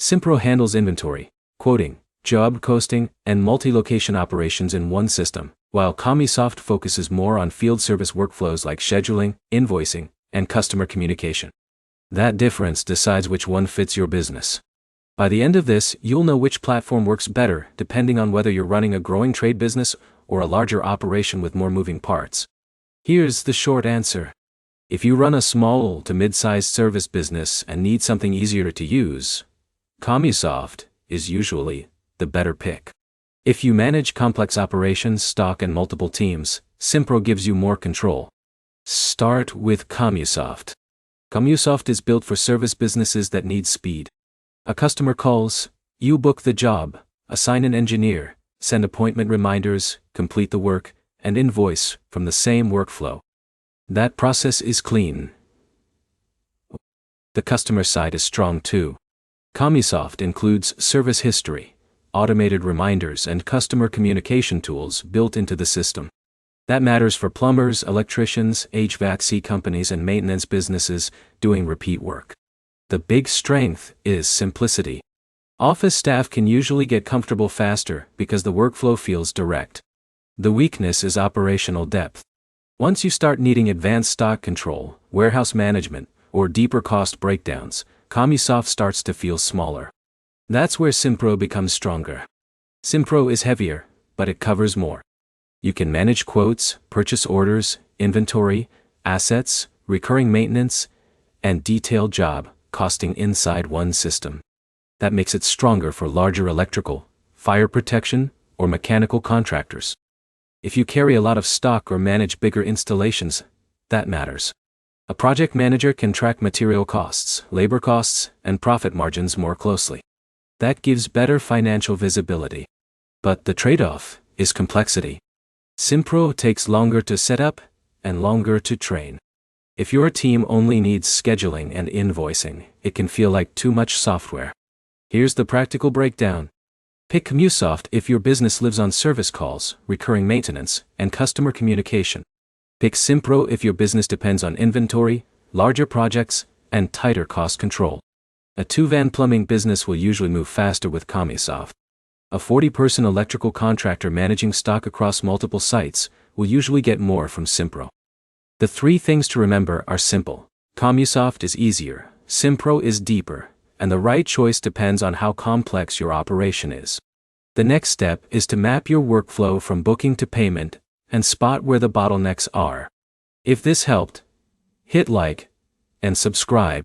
Simpro handles inventory, quoting, job costing, and multi-location operations in one system, while Commusoft focuses more on field service workflows like scheduling, invoicing, and customer communication. That difference decides which one fits your business. By the end of this, you'll know which platform works better depending on whether you're running a growing trade business or a larger operation with more moving parts. Here's the short answer. If you run a small to mid-sized service business and need something easier to use, Commusoft is usually the better pick. If you manage complex operations, stock, and multiple teams, Simpro gives you more control. Start with Commusoft. Commusoft is built for service businesses that need speed. A customer calls, you book the job, assign an engineer, send appointment reminders, complete the work, and invoice from the same workflow. That process is clean. The customer side is strong too. Commusoft includes service history, automated reminders, and customer communication tools built into the system. That matters for plumbers, electricians, HVAC companies, and maintenance businesses doing repeat work. The big strength is simplicity. Office staff can usually get comfortable faster because the workflow feels direct. The weakness is operational depth. Once you start needing advanced stock control, warehouse management, or deeper cost breakdowns, Commusoft starts to feel smaller. That's where Simpro becomes stronger. Simpro is heavier, but it covers more. You can manage quotes, purchase orders, inventory, assets, recurring maintenance, and detailed job costing inside one system. That makes it stronger for larger electrical, fire protection, or mechanical contractors. If you carry a lot of stock or manage bigger installations, that matters. A project manager can track material costs, labor costs, and profit margins more closely. That gives better financial visibility. But the trade-off is complexity. Simpro takes longer to set up and longer to train. If your team only needs scheduling and invoicing, it can feel like too much software. Here's the practical breakdown. Pick Commusoft if your business lives on service calls, recurring maintenance, and customer communication. Pick Simpro if your business depends on inventory, larger projects, and tighter cost control. A 2-van plumbing business will usually move faster with Commusoft. A 40-person electrical contractor managing stock across multiple sites will usually get more from Simpro. The 3 things to remember are simple. Commusoft is easier, Simpro is deeper, and the right choice depends on how complex your operation is. The next step is to map your workflow from booking to payment and spot where the bottlenecks are. If this helped, hit like and subscribe.